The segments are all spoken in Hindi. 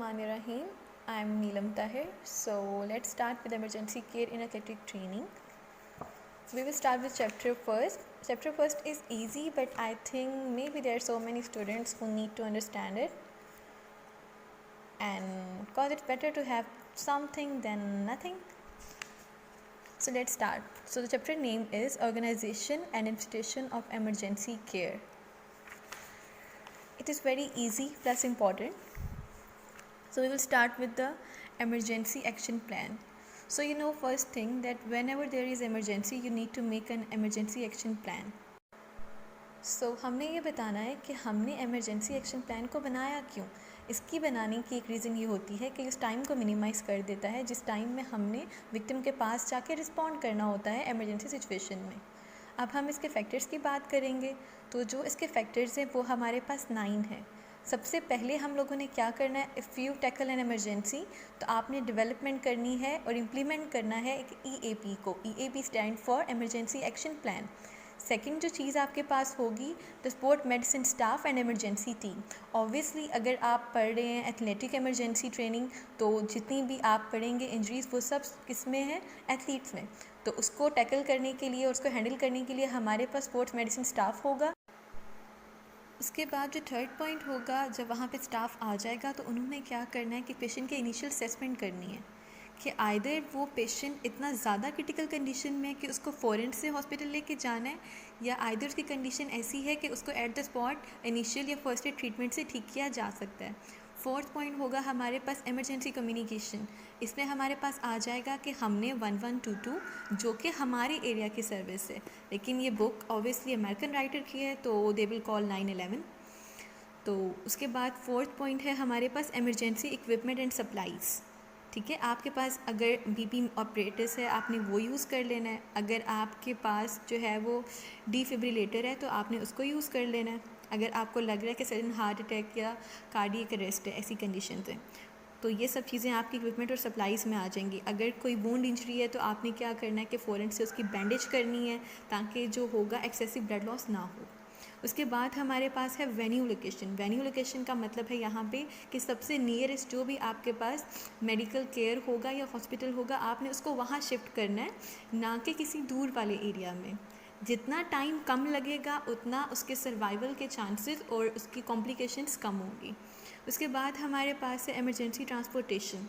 Bismillahirrahmanirrahim. I am Neelam Tahir. So let's start with emergency care in athletic training. We will start with chapter first. Chapter first is easy, but I think maybe there are so many students who need to understand it. And cause it's better to have something than nothing. So let's start. So the chapter name is Organization and Institution of Emergency Care. It is very easy plus important. So we will start with the emergency action plan. So you know first thing that whenever there is emergency you need to make an emergency action plan. So हमने ये बताना है कि हमने emergency action plan को बनाया क्यों. इसकी बनाने की एक रीज़न ये होती है कि उस टाइम को मिनिमाइज़ कर देता है जिस टाइम में हमने विक्टिम के पास जाके रिस्पॉन्ड करना होता है एमरजेंसी सिचुएशन में. अब हम इसके फैक्टर्स की बात करेंगे तो जो इसके फैक्टर्स हैं वो हमारे पास 9 हैं. सबसे पहले हम लोगों ने क्या करना है, if you tackle N emergency तो आपने डेवलपमेंट करनी है और इम्प्लीमेंट करना है एक EAP को. EAP stand for emergency action plan. Second जो चीज़ आपके पास होगी the sport medicine staff and emergency team. Obviously अगर आप पढ़ रहे हैं एथलेटिक एमरजेंसी ट्रेनिंग तो जितनी भी आप पढ़ेंगे इंजरीज़ वो सब किस में है, एथलीट्स में. तो उसको टैकल करने के लिए और उसको हैंडल करने के लिए हमारे पास स्पोर्ट्स मेडिसिन स्टाफ होगा. उसके बाद जो थर्ड पॉइंट होगा, जब वहाँ पे स्टाफ आ जाएगा तो उन्होंने क्या करना है कि पेशेंट के इनिशियल असेसमेंट करनी है कि आइदर वो पेशेंट इतना ज़्यादा क्रिटिकल कंडीशन में है कि उसको फ़ौरन से हॉस्पिटल लेके जाना है या आइदर उसकी कंडीशन ऐसी है कि उसको एट द स्पॉट इनिशियल या फर्स्ट एड ट्रीटमेंट से ठीक किया जा सकता है. फोर्थ पॉइंट होगा हमारे पास एमरजेंसी कम्युनिकेशन. इसमें हमारे पास आ जाएगा कि हमने 1122 जो कि हमारे एरिया की सर्विस है, लेकिन ये बुक ऑब्वियसली अमेरिकन राइटर की है तो दे विल कॉल 911. तो उसके बाद फोर्थ पॉइंट है हमारे पास एमरजेंसी इक्विपमेंट एंड सप्लाईज़. ठीक है, आपके पास अगर BP ऑपरेटर्स है आपने वो यूज़ कर लेना है. अगर आपके पास जो है वो डिफिब्रिलेटर है तो आपने उसको यूज़ कर लेना है. अगर आपको लग रहा है कि सडन हार्ट अटैक या कार्डियक अरेस्ट है, ऐसी कंडीशन है, तो ये सब चीज़ें आपकी इक्विपमेंट और सप्लाईज़ में आ जाएंगी. अगर कोई वुंड इंजरी है तो आपने क्या करना है कि फ़ौरन से उसकी बैंडेज करनी है ताकि जो होगा एक्सेसिव ब्लड लॉस ना हो. उसके बाद हमारे पास है वेन्यू लोकेशन. वेन्यू लोकेशन का मतलब है यहाँ पे कि सबसे नियरेस्ट जो भी आपके पास मेडिकल केयर होगा या हॉस्पिटल होगा आपने उसको वहाँ शिफ्ट करना है, ना कि किसी दूर वाले एरिया में. जितना टाइम कम लगेगा उतना उसके सर्वाइवल के चांसेस और उसकी कॉम्प्लिकेशंस कम होंगी. उसके बाद हमारे पास है एमरजेंसी ट्रांसपोर्टेशन.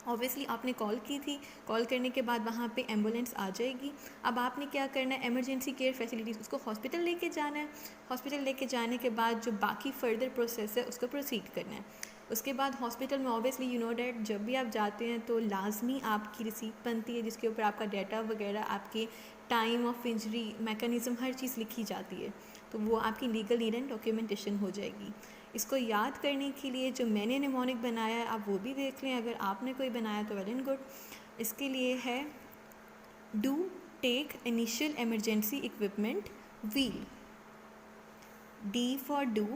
ऑब्वियसली आपने कॉल की थी, कॉल करने के बाद वहाँ पे एम्बुलेंस आ जाएगी. अब आपने क्या करना है, एमरजेंसी केयर फैसिलिटीज़ उसको हॉस्पिटल लेके जाना है. हॉस्पिटल लेके जाने के बाद जो बाकी फर्दर प्रोसेस है उसको प्रोसीड करना है. उसके बाद हॉस्पिटल में ऑब्वियसली यू नो डैट जब भी आप जाते हैं तो लाजमी आपकी रिसीप्ट बनती है जिसके ऊपर आपका डाटा वगैरह, आपके टाइम ऑफ इंजरी, मैकेनिज़्म, हर चीज़ लिखी जाती है. तो वो आपकी लीगल नीड एंड डॉक्यूमेंटेशन हो जाएगी. इसको याद करने के लिए जो मैंने निमोनिक बनाया है आप वो भी देख लें, अगर आपने कोई बनाया तो वेल एंड गुड. इसके लिए है do take initial emergency equipment wheel, D for do.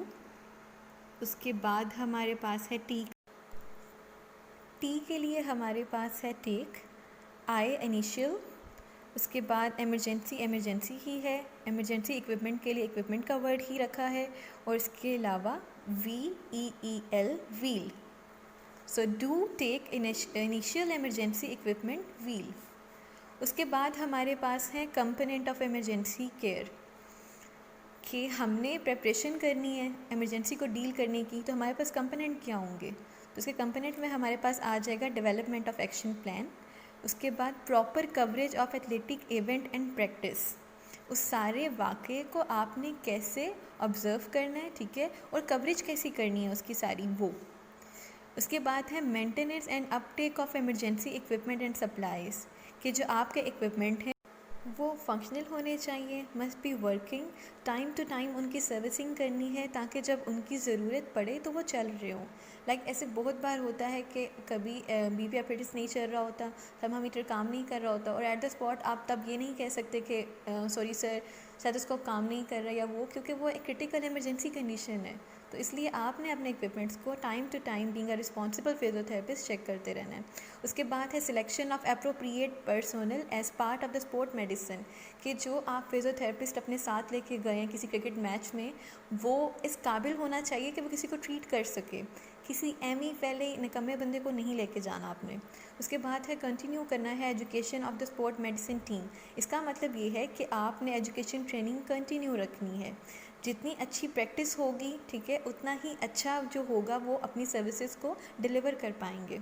उसके बाद हमारे पास है T. T के लिए हमारे पास है टेक. I initial. उसके बाद एमरजेंसी ही है, एमरजेंसी इक्विपमेंट के लिए इक्विपमेंट का वर्ड ही रखा है. और इसके अलावा VEEL wheel. So do take initial emergency equipment wheel. उसके बाद हमारे पास है कंपोनेंट ऑफ एमरजेंसी केयर कि हमने प्रेपरेशन करनी है एमरजेंसी को डील करने की, तो हमारे पास कंपोनेंट क्या होंगे. तो उसके कंपोनेंट में हमारे पास आ जाएगा डेवलपमेंट ऑफ एक्शन प्लान. उसके बाद proper coverage of athletic event and practice. उस सारे वाक़े को आपने कैसे ऑब्ज़र्व करना है, ठीक है, और कवरेज कैसी करनी है उसकी सारी वो. उसके बाद है मेंटेनेंस एंड अपटेक of emergency equipment and supplies कि जो आपके इक्विपमेंट हैं वो फंक्शनल होने चाहिए, must be working. Time to time उनकी सर्विसिंग करनी है ताकि जब उनकी ज़रूरत पड़े तो वो चल रहे हों. लाइक ऐसे बहुत बार होता है कि कभी BP ऑपरेटिस नहीं चल रहा होता, थर्मामीटर काम नहीं कर रहा होता और एट द स्पॉट आप तब ये नहीं कह सकते कि सॉरी सर स्टेथोस्कोप काम नहीं कर रहा या वो, क्योंकि वो एक क्रिटिकल एमरजेंसी कंडीशन है. तो इसलिए आपने अपने इक्विपमेंट्स को time to time being a responsible physiotherapist check करते रहना है. उसके बाद है selection of appropriate personnel as part of the sport medicine कि जो आप फिजियोथेरेपिस्ट अपने साथ लेके गए हैं किसी क्रिकेट मैच में, वो इस काबिल होना चाहिए कि वो किसी को ट्रीट कर सके. किसी एमी फैले निकम्मे बंदे को नहीं लेके जाना आपने। उसके बाद है कंटिन्यू करना है education of the sport medicine team. इसका मतलब ये है कि आपने एजुकेशन ट्रेनिंग कंटिन्यू रखनी है। जितनी अच्छी प्रैक्टिस होगी, ठीक है, उतना ही अच्छा जो होगा वो अपनी सर्विसेज को डिलीवर कर पाएंगे।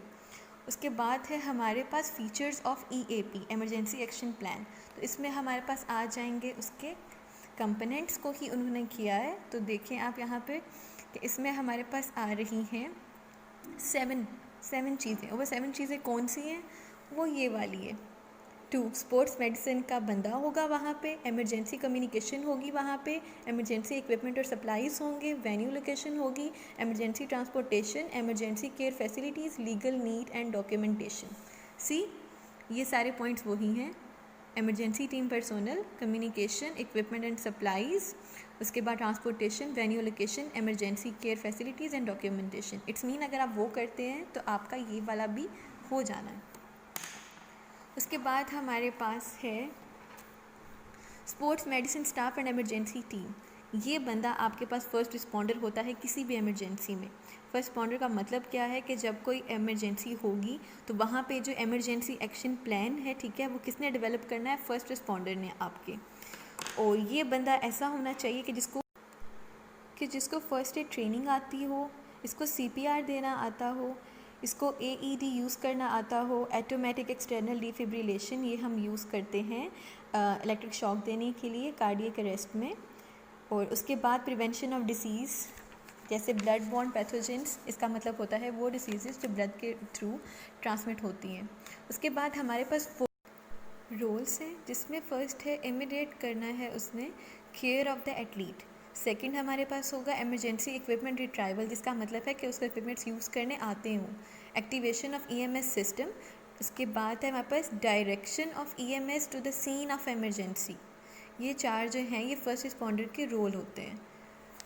उसके बाद है हमारे पास features of EAP, emergency action plan. तो इसमें हमारे पास आ जाएंगे उसके कंपोनेंट्स को ही उन्होंने किया है। तो देखें आप यहाँ पे कि इसमें हमारे पास आ रही हैं सेवन चीज़ें। और वो 7 चीज़ें कौन सी हैं? वो ये वाली है। 2, स्पोर्ट्स मेडिसिन का बंदा होगा वहाँ पे, एमरजेंसी कम्युनिकेशन होगी वहाँ पे, एमरजेंसी इक्विपमेंट और सप्लाईज़ होंगे, वेन्यू लोकेशन होगी, emergency transportation, emergency care facilities, legal need and documentation. See, ये सारे पॉइंट्स वही हैं। Emergency team personnel, communication, equipment and supplies, उसके बाद transportation, venue location, emergency care facilities and documentation. It's mean अगर आप वो करते हैं तो आपका ये वाला भी हो जाना है। उसके बाद हमारे पास है sports medicine staff and emergency team. ये बंदा आपके पास फ़र्स्ट रिस्पॉन्डर होता है किसी भी एमरजेंसी में। फर्स्ट रिस्पॉन्डर का मतलब क्या है कि जब कोई एमरजेंसी होगी तो वहाँ पे जो एमरजेंसी एक्शन प्लान है, ठीक है, वो किसने डेवलप करना है? फर्स्ट रिस्पॉन्डर ने आपके। और ये बंदा ऐसा होना चाहिए कि जिसको फ़र्स्ट एड ट्रेनिंग आती हो, इसको CPR देना आता हो, इसको AED यूज़ करना आता हो, ऑटोमेटिक एक्सटर्नल डिफिब्रिलेशन ये हम यूज़ करते हैं इलेक्ट्रिक शॉक देने के लिए कार्डियक अरेस्ट में। और उसके बाद प्रिवेंशन ऑफ डिसीज़ जैसे ब्लड बॉर्न पैथोजेंस, इसका मतलब होता है वो डिसीज़ जो ब्लड के थ्रू ट्रांसमिट होती हैं। उसके बाद हमारे पास रोल्स हैं, जिसमें फ़र्स्ट है इमीडिएट करना है उसने care of the athlete. Second हमारे पास होगा एमरजेंसी इक्विपमेंट रिट्राइवल, जिसका मतलब है कि उसको इक्विपमेंट्स यूज़ करने आते हों। Activation of EMS system. उसके बाद है हमारे पास direction of EMS to the scene of emergency. ये 4 जो हैं ये फर्स्ट रिस्पॉन्डर के रोल होते हैं।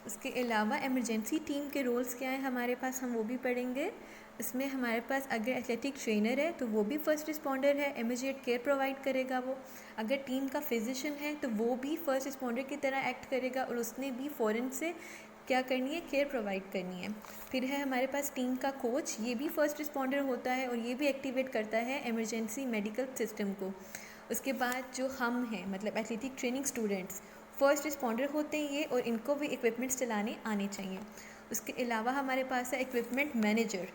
उसके अलावा एमरजेंसी टीम के रोल्स क्या हैं हमारे पास, हम वो भी पढ़ेंगे। इसमें हमारे पास अगर एथलेटिक ट्रेनर है तो वो भी फर्स्ट रिस्पॉन्डर है, इमीडिएट केयर प्रोवाइड करेगा वो। अगर टीम का फिजिशियन है तो वो भी फर्स्ट रिस्पॉन्डर की तरह एक्ट करेगा और उसने भी फ़ौरन से क्या करनी है? केयर प्रोवाइड करनी है। फिर है हमारे पास टीम का कोच, ये भी फर्स्ट रिस्पॉन्डर होता है और ये भी एक्टिवेट करता है एमरजेंसी मेडिकल सिस्टम को। उसके बाद जो हम हैं मतलब athletic training students, first responder होते हैं ये, और इनको भी इक्विपमेंट्स चलाने आने चाहिए। उसके अलावा हमारे पास है इक्विपमेंट मैनेजर।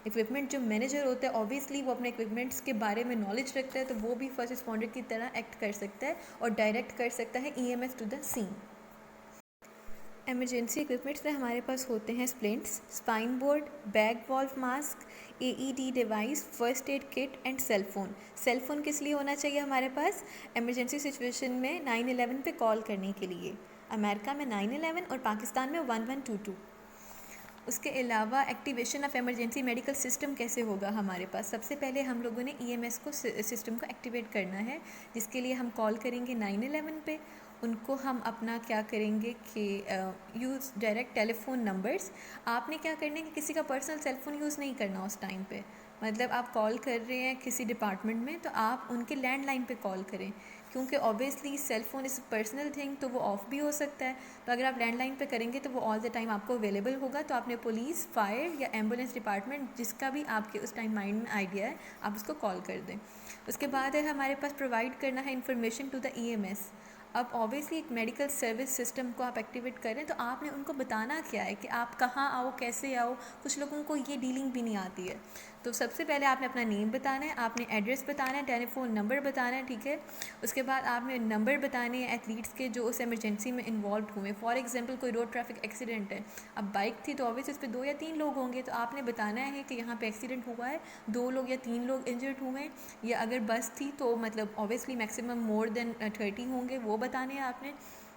इक्विपमेंट जो मैनेजर होता है ऑब्वियसली वो अपने इक्विपमेंट्स के बारे में नॉलेज रखता है, तो वो भी फर्स्ट रिस्पॉन्डर की तरह एक्ट कर सकता है और डायरेक्ट कर सकता है EMS to the scene. Emergency equipments में हमारे पास होते हैं splints, spine board, bag valve mask, AED device, first aid kit and cellphone. Cellphone किस लिए होना चाहिए हमारे पास? एमरजेंसी सिचुएशन में 911 पे कॉल करने के लिए। अमेरिका में 911 और पाकिस्तान में 1122। उसके अलावा activation of emergency medical system कैसे होगा हमारे पास? सबसे पहले हम लोगों ने EMS को सिस्टम को एक्टिवेट करना है, जिसके लिए हम कॉल करेंगे 911 पे। उनको हम अपना क्या करेंगे कि यूज़ डायरेक्ट टेलीफोन नंबर्स। आपने क्या करना है कि किसी का पर्सनल सेलफोन यूज़ नहीं करना उस टाइम पे। मतलब आप कॉल कर रहे हैं किसी डिपार्टमेंट में तो आप उनके लैंडलाइन पे कॉल करें, क्योंकि obviously cell phone is personal thing, तो वो ऑफ़ भी हो सकता है। तो अगर आप लैंडलाइन पे करेंगे तो वो ऑल द टाइम आपको अवेलेबल होगा। तो आपने पुलिस, फायर या एम्बुलेंस डिपार्टमेंट जिसका भी आपके उस टाइम माइंड में आइडिया है, आप उसको कॉल कर दें। उसके बाद है हमारे पास प्रोवाइड करना है इन्फॉर्मेशन टू द EMS। अब ऑब्वियसली एक मेडिकल सर्विस सिस्टम को आप एक्टिवेट करें तो आपने उनको बताना क्या है कि आप कहाँ आओ, कैसे आओ। कुछ लोगों को ये डीलिंग भी नहीं आती है। तो सबसे पहले आपने अपना नेम बताना है, आपने एड्रेस बताना है, टेलीफोन नंबर बताना है, ठीक है। उसके बाद आपने नंबर बताने हैं एथलीट्स के जो उस एमरजेंसी में इन्वॉल्व हुए। फॉर एग्जांपल कोई रोड ट्रैफिक एक्सीडेंट है, अब बाइक थी तो ऑब्वियसली उस पर 2 या 3 लोग होंगे, तो आपने बताना है कि यहाँ पे एक्सीडेंट हुआ है, 2 लोग या 3 लोग इंजर्ड हुए हैं। या अगर बस थी तो मतलब ऑब्वियसली मैक्सिमम मोर देन 30 होंगे, वो बताने हैं आपने।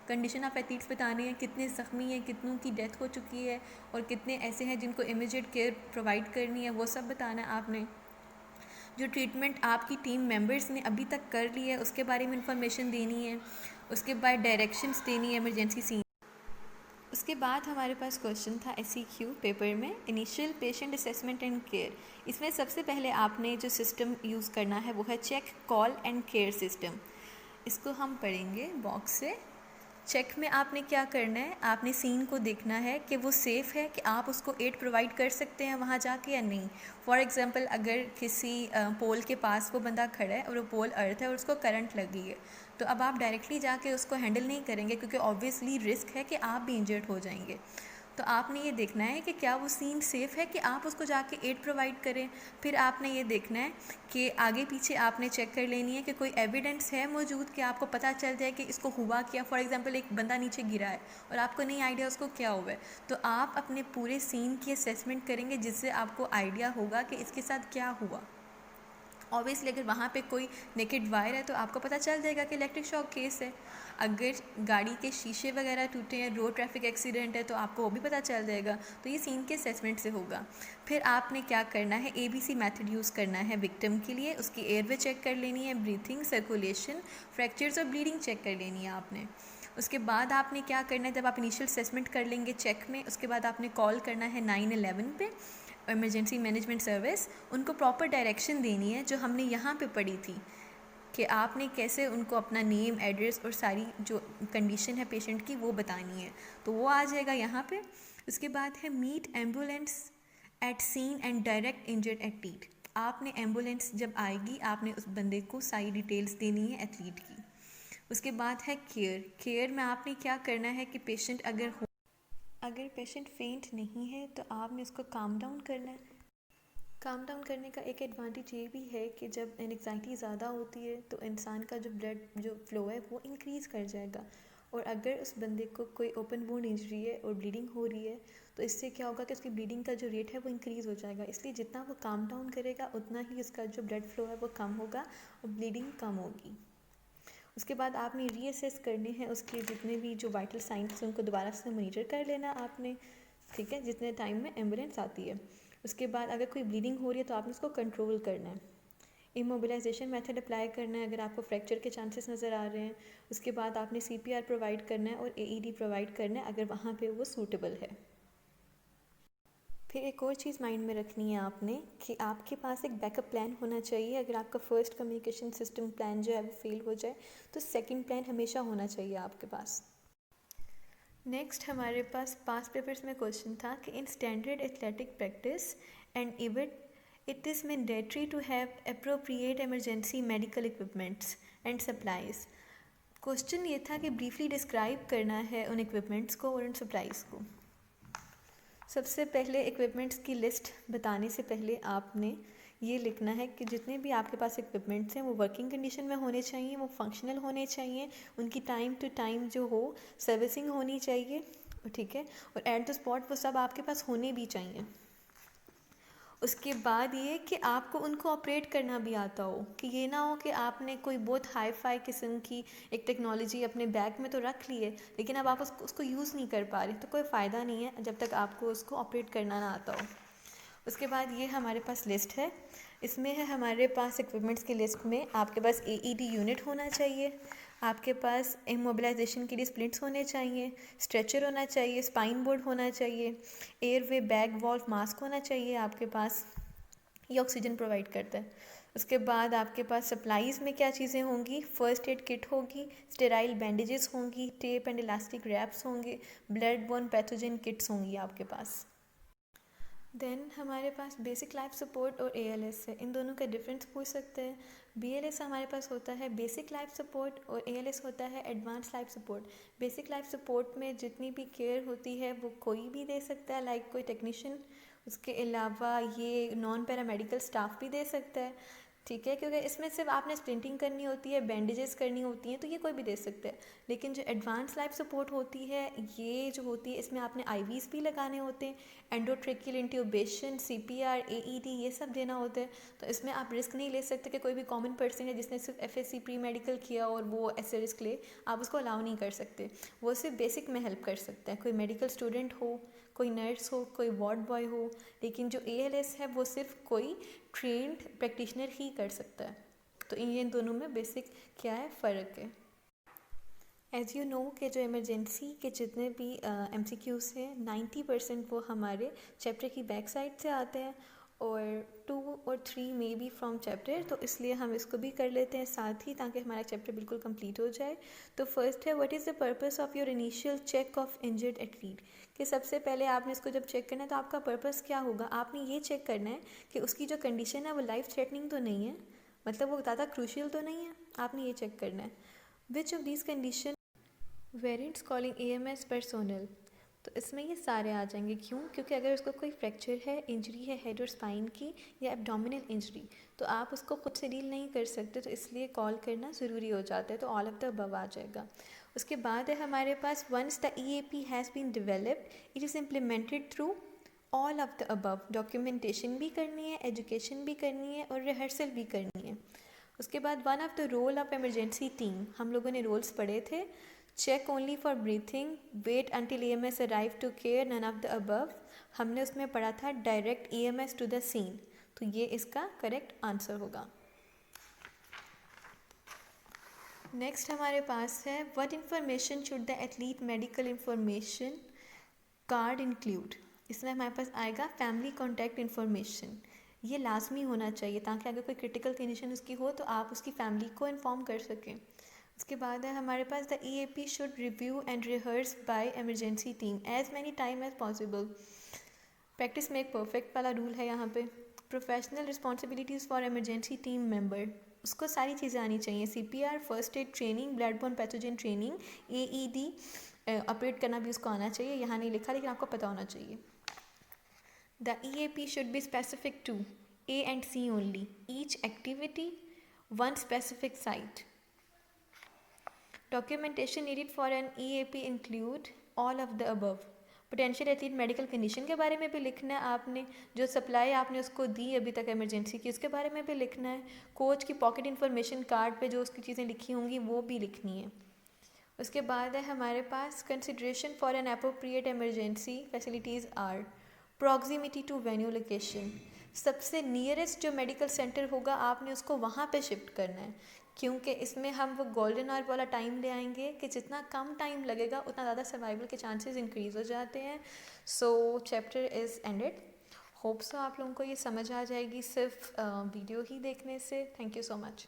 कंडीशन ऑफ एथलीट्स बतानी है, कितने ज़ख्मी हैं, कितनों की डेथ हो चुकी है और कितने ऐसे हैं जिनको इमीडिएट केयर प्रोवाइड करनी है, वो सब बताना है आपने। जो ट्रीटमेंट आपकी टीम मेंबर्स ने अभी तक कर ली है उसके बारे में इंफॉर्मेशन देनी है। उसके बाद डायरेक्शंस देनी है इमरजेंसी सीन। उसके बाद हमारे पास क्वेश्चन था SEQ पेपर में, initial patient assessment and care. इसमें सबसे पहले आपने जो सिस्टम यूज़ करना है वो है check, call and care system. इसको हम पढ़ेंगे बॉक्स से। चेक में आपने क्या करना है, आपने सीन को देखना है कि वो सेफ़ है, कि आप उसको एड प्रोवाइड कर सकते हैं वहाँ जाके या नहीं। फॉर एग्ज़ाम्पल अगर किसी पोल के पास वो बंदा खड़ा है और वो पोल अर्थ है और उसको करंट लगी है, तो अब आप डायरेक्टली जाके उसको हैंडल नहीं करेंगे, क्योंकि ऑब्वियसली रिस्क है कि आप भी इंजर्ड हो जाएंगे। तो आपने ये देखना है कि क्या वो सीन सेफ़ है कि आप उसको जाके एड प्रोवाइड करें। फिर आपने ये देखना है कि आगे पीछे आपने चेक कर लेनी है कि कोई एविडेंस है मौजूद कि आपको पता चल जाए कि इसको हुआ क्या। फॉर एग्जांपल एक बंदा नीचे गिरा है और आपको नहीं आइडिया उसको क्या हुआ है, तो आप अपने पूरे सीन की असेसमेंट करेंगे, जिससे आपको आइडिया होगा कि इसके साथ क्या हुआ। ऑब्वियसली अगर वहाँ पे कोई नेकेड वायर है तो आपको पता चल जाएगा कि इलेक्ट्रिक शॉक केस है। अगर गाड़ी के शीशे वगैरह टूटे हैं, रोड ट्रैफिक एक्सीडेंट है, तो आपको वो भी पता चल जाएगा। तो ये सीन के असेसमेंट से होगा। फिर आपने क्या करना है, ABC मेथड यूज़ करना है विक्टिम के लिए। उसकी एयरवे चेक कर लेनी है, ब्रीथिंग, सर्कुलेशन, फ्रैक्चर्स और ब्लीडिंग चेक कर लेनी है आपने। उसके बाद आपने क्या करना है, जब आप इनिशियल असेसमेंट कर लेंगे चेक में, उसके बाद आपने कॉल करना है 911 पे, इमरजेंसी मैनेजमेंट सर्विस। उनको प्रॉपर डायरेक्शन देनी है जो हमने यहाँ पे पढ़ी थी, कि आपने कैसे उनको अपना नेम, एड्रेस और सारी जो कंडीशन है पेशेंट की वो बतानी है। तो वो आ जाएगा यहाँ पे। उसके बाद है meet ambulance at scene and direct injured at teat. आपने एम्बुलेंस जब आएगी आपने उस बंदे को सारी डिटेल्स देनी है एथलीट की। उसके बाद है केयर। केयर में आपने क्या करना है कि पेशेंट अगर पेशेंट फेंट नहीं है तो आपने उसको काम डाउन करना है। काम डाउन करने का एक एडवांटेज ये भी है कि जब एंग्जाइटी ज़्यादा होती है तो इंसान का जो ब्लड जो फ्लो है वो इंक्रीज़ कर जाएगा। और अगर उस बंदे को कोई ओपन वुंड इंजरी है और ब्लीडिंग हो रही है, तो इससे क्या होगा कि उसकी ब्लीडिंग का जो रेट है वो इंक्रीज़ हो जाएगा। इसलिए जितना वो काम डाउन करेगा उतना ही उसका जो ब्लड फ्लो है वो कम होगा और ब्लीडिंग कम होगी। उसके बाद आपने रीअसेस करने हैं उसके जितने भी जो वाइटल साइंस हैं, उनको दोबारा से मॉनिटर कर लेना आपने, ठीक है, जितने टाइम में एम्बुलेंस आती है। उसके बाद अगर कोई ब्लीडिंग हो रही है तो आपने उसको कंट्रोल करना है। इमोबिलाइजेशन मेथड अप्लाई करना है अगर आपको फ्रैक्चर के चांसेस नज़र आ रहे हैं। उसके बाद आपने CPR प्रोवाइड करना है और AED प्रोवाइड करना है अगर वहाँ पे वो सूटेबल है। फिर एक और चीज़ माइंड में रखनी है आपने कि आपके पास एक बैकअप प्लान होना चाहिए। अगर आपका फर्स्ट कम्युनिकेशन सिस्टम प्लान जो है वो फेल हो जाए तो सेकंड प्लान हमेशा होना चाहिए आपके पास। नेक्स्ट हमारे पास पास्ट पेपर्स में क्वेश्चन था कि in standard athletic practice and event it is mandatory to have appropriate emergency medical equipments and supplies. Question ये था कि ब्रीफली डिस्क्राइब करना है उन इक्विपमेंट्स को और उन सप्लाइज़ को। सबसे पहले इक्विपमेंट्स की लिस्ट बताने से पहले आपने ये लिखना है कि जितने भी आपके पास इक्विपमेंट्स हैं वो वर्किंग कंडीशन में होने चाहिए, वो फंक्शनल होने चाहिए, उनकी टाइम टू टाइम जो हो सर्विसिंग होनी चाहिए, ठीक है, और एट द स्पॉट वो सब आपके पास होने भी चाहिए। उसके बाद ये कि आपको उनको ऑपरेट करना भी आता हो, कि ये ना हो कि आपने कोई बहुत हाई फाई किस्म की एक टेक्नोलॉजी अपने बैग में तो रख ली है लेकिन अब आप उसको यूज़ नहीं कर पा रहे, तो कोई फ़ायदा नहीं है जब तक आपको उसको ऑपरेट करना ना आता हो। उसके बाद ये हमारे पास लिस्ट है। इसमें है हमारे पास इक्विपमेंट्स की लिस्ट में आपके पास AED यूनिट होना चाहिए, आपके पास इमोबिलाइजेशन के लिए स्प्लिंट्स होने चाहिए, स्ट्रेचर होना चाहिए, स्पाइन बोर्ड होना चाहिए, एयरवे बैग वॉल्व मास्क होना चाहिए आपके पास, ये ऑक्सीजन प्रोवाइड करता है। उसके बाद आपके पास सप्लाईज़ में क्या चीज़ें होंगी, फ़र्स्ट एड किट होगी, स्टेराइल बैंडेजेस होंगी, टेप एंड इलास्टिक रैप्स होंगे, ब्लड बोर्न पैथोजन किट्स होंगी आपके पास। देन हमारे पास बेसिक लाइफ सपोर्ट और ALS है, इन दोनों का डिफरेंस पूछ सकते हैं। BLS हमारे पास होता है बेसिक लाइफ सपोर्ट और ALS होता है advance life support. Basic life support में जितनी भी केयर होती है वो कोई भी दे सकता है, लाइक कोई टेक्नीशियन। उसके अलावा ये नॉन पैरामेडिकल स्टाफ भी दे सकता है, ठीक है, क्योंकि इसमें सिर्फ आपने स्प्लिंटिंग करनी होती है, बैंडेजेस करनी होती हैं, तो ये कोई भी दे सकता है। लेकिन जो एडवांस लाइफ सपोर्ट होती है ये जो होती है इसमें आपने IVs भी लगाने होते हैं, एंडोट्रेकियल इंट्यूबेशन, CPR, AED ये सब देना होता है। तो इसमें आप रिस्क नहीं ले सकते कि कोई भी कॉमन पर्सन है जिसने सिर्फ FSC प्री मेडिकल किया और वो ऐसे रिस्क ले, आप उसको अलाउ नहीं कर सकते। वो सिर्फ बेसिक में हेल्प कर सकता है, कोई मेडिकल स्टूडेंट हो, कोई नर्स हो, कोई वार्ड बॉय हो। लेकिन जो ALS है वो सिर्फ कोई ट्रेंड प्रैक्टिशनर ही कर सकता है। तो इन दोनों में बेसिक क्या है, फ़र्क है। एज़ यू नो कि जो इमरजेंसी के जितने भी MCQs हैं 90% वो हमारे चैप्टर की बैक साइड से आते हैं और 2 और 3 मे बी फ्रॉम चैप्टर, तो इसलिए हम इसको भी कर लेते हैं साथ ही, ताकि हमारा चैप्टर बिल्कुल कंप्लीट हो जाए। तो फर्स्ट है, what is the purpose of your initial check of injured athlete, कि सबसे पहले आपने इसको जब चेक करना है तो आपका पर्पस क्या होगा। आपने ये चेक करना है कि उसकी जो कंडीशन है वो लाइफ थ्रेटनिंग तो नहीं है, मतलब वो ज़्यादा क्रूशियल तो नहीं है, आपने ये चेक करना है। Which of these condition variants calling AMS personnel, तो इसमें ये सारे आ जाएंगे। क्यों? क्योंकि अगर उसको कोई फ्रैक्चर है, इंजरी है हेड और स्पाइन की या एब्डोमिनल इंजरी, तो आप उसको खुद से डील नहीं कर सकते, तो इसलिए कॉल करना ज़रूरी हो जाता है। तो ऑल ऑफ द अबव आ जाएगा। उसके बाद है हमारे पास, once the EAP has been developed it is implemented through all of the above, documentation भी करनी है, एजुकेशन भी करनी है और रिहर्सल भी करनी है। उसके बाद one of the role of emergency team, हम लोगों ने रोल्स पढ़े थे। Check only for breathing, wait until EMS arrive to care, none of the above. हमने उसमें पढ़ा था direct EMS to the scene, तो ये इसका करेक्ट आंसर होगा। नेक्स्ट हमारे पास है, what information should the athlete medical information card include, इसमें हमारे पास आएगा फैमिली कॉन्टैक्ट इन्फॉर्मेशन। ये लाजमी होना चाहिए ताकि अगर कोई क्रिटिकल कंडीशन उसकी हो तो आप उसकी फैमिली को इन्फॉर्म कर सकें। उसके बाद है हमारे पास, the EAP should review and rehearse by emergency team as many time as possible, practice make perfect वाला रूल है यहाँ पे। Professional responsibilities for emergency team member, उसको सारी चीज़ें आनी चाहिए। CPR, first aid training, blood borne pathogen training, AED operate करना भी उसको आना चाहिए। यहाँ नहीं लिखा लेकिन आपको पता होना चाहिए। The EAP should be specific to A and C only, each activity one specific site. Documentation needed for an EAP include all of the above. Potential athlete medical condition के बारे में भी लिखना है आपने, जो सप्लाई आपने उसको दी अभी तक इमरजेंसी की उसके बारे में भी लिखना है, कोच की पॉकेट इन्फॉर्मेशन कार्ड पे जो उसकी चीज़ें लिखी होंगी वो भी लिखनी है। उसके बाद है हमारे पास, consideration for an appropriate emergency facilities are proximity to venue location, सबसे नियरेस्ट जो मेडिकल सेंटर होगा आपने उसको वहाँ पे शिफ्ट करना है, क्योंकि इसमें हम वो गोल्डन आवर वाला टाइम ले आएंगे कि जितना कम टाइम लगेगा उतना ज़्यादा सर्वाइवल के चांसेस इंक्रीज़ हो जाते हैं। सो chapter is ended. Hope so आप लोगों को ये समझ आ जाएगी सिर्फ वीडियो ही देखने से। Thank you so much.